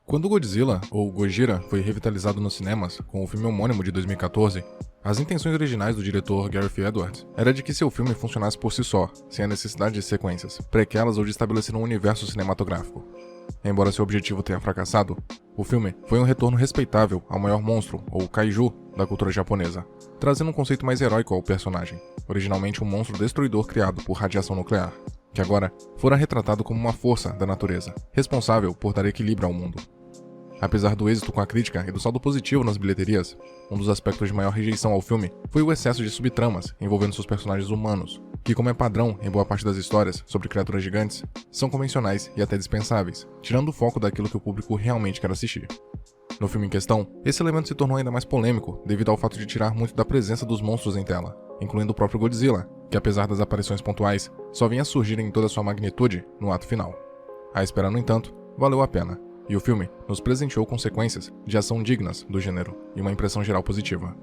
Quando Godzilla, ou Gojira, foi revitalizado nos cinemas, com o filme homônimo de 2014, as intenções originais do diretor Gareth Edwards era de que seu filme funcionasse por si só, sem a necessidade de sequências, prequelas ou de estabelecer um universo cinematográfico. Embora seu objetivo tenha fracassado, o filme foi um retorno respeitável ao maior monstro, ou kaiju, da cultura japonesa, trazendo um conceito mais heróico ao personagem, originalmente um monstro destruidor criado por radiação nuclear, que agora fora retratado como uma força da natureza, responsável por dar equilíbrio ao mundo. Apesar do êxito com a crítica e do saldo positivo nas bilheterias, um dos aspectos de maior rejeição ao filme foi o excesso de subtramas envolvendo seus personagens humanos, que, como é padrão em boa parte das histórias sobre criaturas gigantes, são convencionais e até dispensáveis, tirando o foco daquilo que o público realmente quer assistir. No filme em questão, esse elemento se tornou ainda mais polêmico devido ao fato de tirar muito da presença dos monstros em tela, incluindo o próprio Godzilla, que apesar das aparições pontuais, só vinha a surgir em toda sua magnitude no ato final. A espera, no entanto, valeu a pena, e o filme nos presenteou com sequências de ação dignas do gênero e uma impressão geral positiva.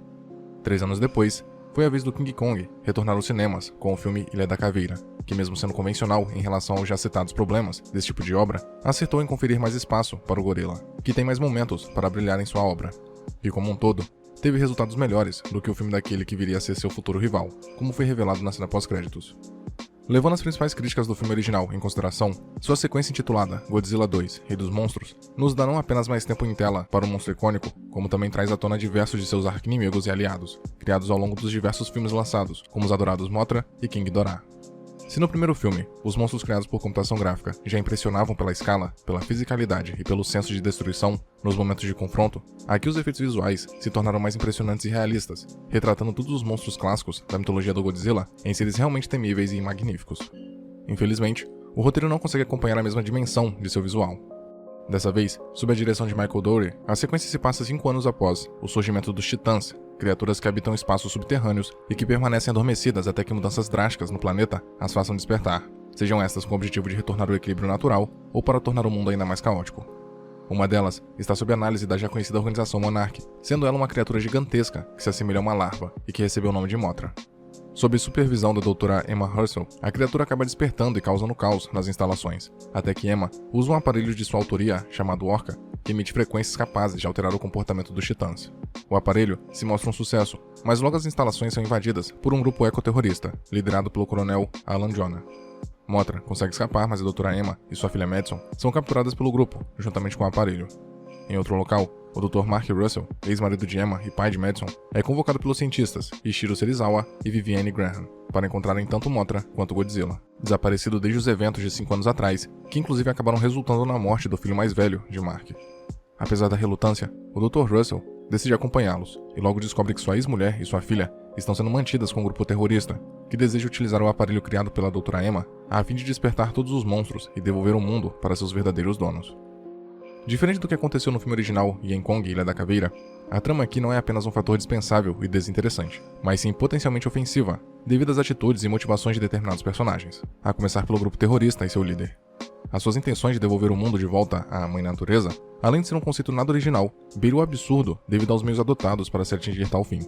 3 anos depois, foi a vez do King Kong retornar aos cinemas com o filme Ilha da Caveira, que mesmo sendo convencional em relação aos já citados problemas desse tipo de obra, acertou em conferir mais espaço para o gorila, que tem mais momentos para brilhar em sua obra, e como um todo, teve resultados melhores do que o filme daquele que viria a ser seu futuro rival, como foi revelado na cena pós-créditos. Levando as principais críticas do filme original em consideração, sua sequência intitulada Godzilla 2, Rei dos Monstros, nos dá não apenas mais tempo em tela para o monstro icônico, como também traz à tona diversos de seus arqui-inimigos e aliados, criados ao longo dos diversos filmes lançados, como os adorados Mothra e King Ghidorah. Se no primeiro filme, os monstros criados por computação gráfica já impressionavam pela escala, pela fisicalidade e pelo senso de destruição nos momentos de confronto, aqui os efeitos visuais se tornaram mais impressionantes e realistas, retratando todos os monstros clássicos da mitologia do Godzilla em seres realmente temíveis e magníficos. Infelizmente, o roteiro não consegue acompanhar a mesma dimensão de seu visual. Dessa vez, sob a direção de Michael Dougherty, a sequência se passa 5 anos após o surgimento dos Titãs, criaturas que habitam espaços subterrâneos e que permanecem adormecidas até que mudanças drásticas no planeta as façam despertar, sejam estas com o objetivo de retornar ao equilíbrio natural ou para tornar o mundo ainda mais caótico. Uma delas está sob análise da já conhecida organização Monarch, sendo ela uma criatura gigantesca que se assemelha a uma larva e que recebeu o nome de Mothra. Sob supervisão da doutora Emma Russell, a criatura acaba despertando e causando caos nas instalações, até que Emma usa um aparelho de sua autoria, chamado Orca, que emite frequências capazes de alterar o comportamento dos titãs. O aparelho se mostra um sucesso, mas logo as instalações são invadidas por um grupo ecoterrorista, liderado pelo coronel Alan Jonah. Mothra consegue escapar, mas a doutora Emma e sua filha Madison são capturadas pelo grupo, juntamente com o aparelho. Em outro local, o Dr. Mark Russell, ex-marido de Emma e pai de Madison, é convocado pelos cientistas Ishiro Serizawa e Vivienne Graham para encontrarem tanto Mothra quanto Godzilla, desaparecido desde os eventos de 5 anos atrás, que inclusive acabaram resultando na morte do filho mais velho de Mark. Apesar da relutância, o Dr. Russell decide acompanhá-los e logo descobre que sua ex-mulher e sua filha estão sendo mantidas com um grupo terrorista que deseja utilizar o aparelho criado pela Dra. Emma a fim de despertar todos os monstros e devolver o mundo para seus verdadeiros donos. Diferente do que aconteceu no filme original King Kong Ilha da Caveira, a trama aqui não é apenas um fator dispensável e desinteressante, mas sim potencialmente ofensiva, devido às atitudes e motivações de determinados personagens, a começar pelo grupo terrorista e seu líder. As suas intenções de devolver o mundo de volta à Mãe Natureza, além de ser um conceito nada original, beira o absurdo devido aos meios adotados para se atingir tal fim.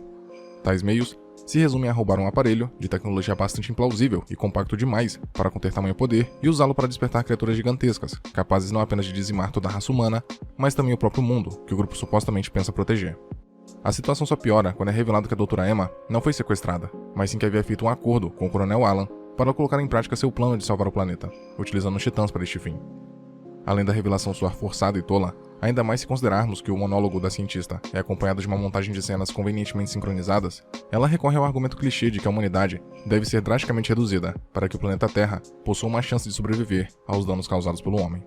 Tais meios se resumem a roubar um aparelho de tecnologia bastante implausível e compacto demais para conter tamanho poder e usá-lo para despertar criaturas gigantescas, capazes não apenas de dizimar toda a raça humana, mas também o próprio mundo, que o grupo supostamente pensa proteger. A situação só piora quando é revelado que a Dra. Emma não foi sequestrada, mas sim que havia feito um acordo com o coronel Alan para colocar em prática seu plano de salvar o planeta, utilizando os titãs para este fim. Além da revelação soar forçada e tola, ainda mais se considerarmos que o monólogo da cientista é acompanhado de uma montagem de cenas convenientemente sincronizadas, ela recorre ao argumento clichê de que a humanidade deve ser drasticamente reduzida para que o planeta Terra possua uma chance de sobreviver aos danos causados pelo homem.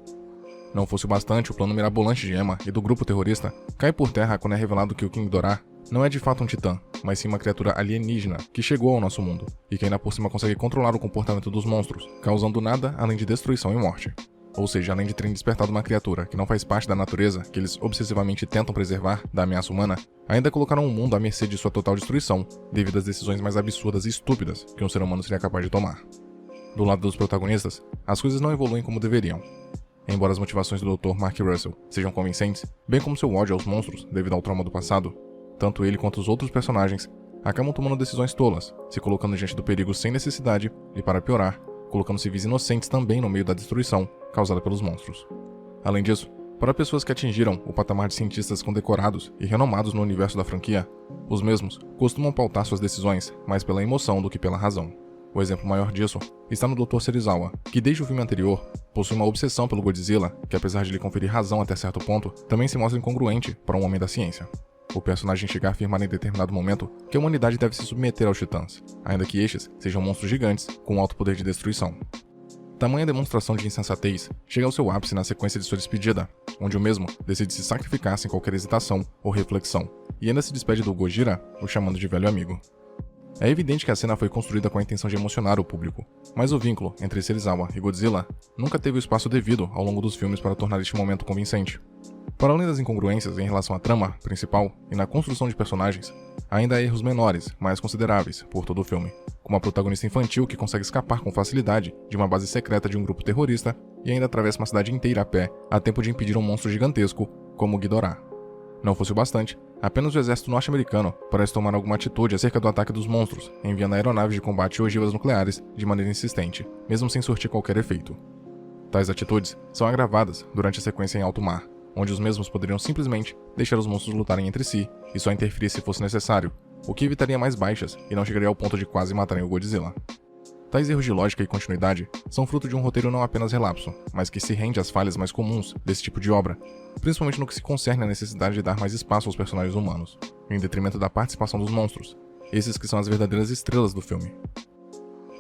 Não fosse o bastante, o plano mirabolante de Emma e do grupo terrorista cai por terra quando é revelado que o King Ghidorah não é de fato um titã, mas sim uma criatura alienígena que chegou ao nosso mundo e que ainda por cima consegue controlar o comportamento dos monstros, causando nada além de destruição e morte. Ou seja, além de terem despertado uma criatura que não faz parte da natureza, que eles obsessivamente tentam preservar da ameaça humana, ainda colocaram o mundo à mercê de sua total destruição, devido às decisões mais absurdas e estúpidas que um ser humano seria capaz de tomar. Do lado dos protagonistas, as coisas não evoluem como deveriam. Embora as motivações do Dr. Mark Russell sejam convincentes, bem como seu ódio aos monstros devido ao trauma do passado, tanto ele quanto os outros personagens acabam tomando decisões tolas, se colocando diante do perigo sem necessidade e, para piorar, colocando civis inocentes também no meio da destruição causada pelos monstros. Além disso, Para pessoas que atingiram o patamar de cientistas condecorados e renomados no universo da franquia, os mesmos costumam pautar suas decisões mais pela emoção do que pela razão. O exemplo maior disso está no Dr. Serizawa, que desde o filme anterior possui uma obsessão pelo Godzilla que, apesar de lhe conferir razão até certo ponto, também se mostra incongruente para um homem da ciência. O personagem chega a afirmar em determinado momento que a humanidade deve se submeter aos titãs, ainda que estes sejam monstros gigantes com alto poder de destruição. Tamanha demonstração de insensatez chega ao seu ápice na sequência de sua despedida, onde o mesmo decide se sacrificar sem qualquer hesitação ou reflexão, e ainda se despede do Gojira, o chamando de velho amigo. É evidente que a cena foi construída com a intenção de emocionar o público, mas o vínculo entre Serizawa e Godzilla nunca teve o espaço devido ao longo dos filmes para tornar este momento convincente. Para além das incongruências em relação à trama principal e na construção de personagens, ainda há erros menores, mais consideráveis, por todo o filme, como a protagonista infantil que consegue escapar com facilidade de uma base secreta de um grupo terrorista e ainda atravessa uma cidade inteira a pé a tempo de impedir um monstro gigantesco como o Ghidorah. Não fosse o bastante, apenas o exército norte-americano parece tomar alguma atitude acerca do ataque dos monstros, enviando aeronaves de combate e ogivas nucleares de maneira insistente, mesmo sem surtir qualquer efeito. Tais atitudes são agravadas durante a sequência em alto mar, onde os mesmos poderiam simplesmente deixar os monstros lutarem entre si e só interferir se fosse necessário, o que evitaria mais baixas e não chegaria ao ponto de quase matarem o Godzilla. Tais erros de lógica e continuidade são fruto de um roteiro não apenas relapso, mas que se rende às falhas mais comuns desse tipo de obra, principalmente no que se concerne à necessidade de dar mais espaço aos personagens humanos, em detrimento da participação dos monstros, esses que são as verdadeiras estrelas do filme.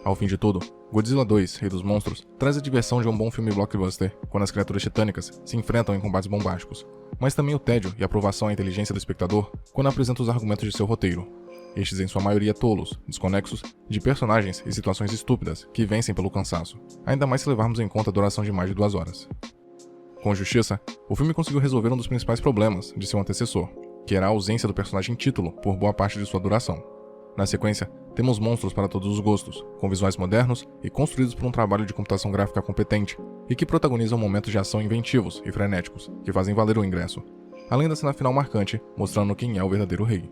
Ao fim de tudo, Godzilla 2, Rei dos Monstros, traz a diversão de um bom filme blockbuster, quando as criaturas titânicas se enfrentam em combates bombásticos, mas também o tédio e aprovação à inteligência do espectador quando apresenta os argumentos de seu roteiro, estes em sua maioria tolos, desconexos, de personagens e situações estúpidas que vencem pelo cansaço, ainda mais se levarmos em conta a duração de mais de 2 horas. Com justiça, o filme conseguiu resolver um dos principais problemas de seu antecessor, que era a ausência do personagem título por boa parte de sua duração. Na sequência, temos monstros para todos os gostos, com visuais modernos e construídos por um trabalho de computação gráfica competente, e que protagonizam momentos de ação inventivos e frenéticos, que fazem valer o ingresso, além da cena final marcante, mostrando quem é o verdadeiro rei.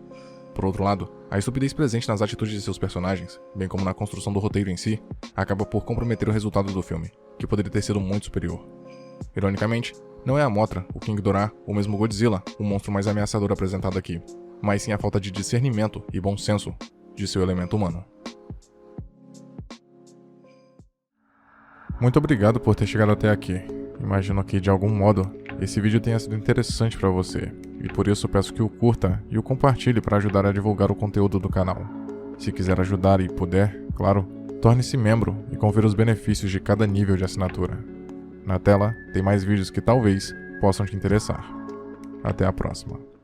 Por outro lado, a estupidez presente nas atitudes de seus personagens, bem como na construção do roteiro em si, acaba por comprometer o resultado do filme, que poderia ter sido muito superior. Ironicamente, não é a Mothra, o King Ghidorah ou mesmo Godzilla o monstro mais ameaçador apresentado aqui, mas sim a falta de discernimento e bom senso de seu elemento humano. Muito obrigado por ter chegado até aqui. Imagino que, de algum modo, esse vídeo tenha sido interessante para você, e por isso peço que o curta e o compartilhe para ajudar a divulgar o conteúdo do canal. Se quiser ajudar e puder, claro, torne-se membro e confira os benefícios de cada nível de assinatura. Na tela, tem mais vídeos que talvez possam te interessar. Até a próxima.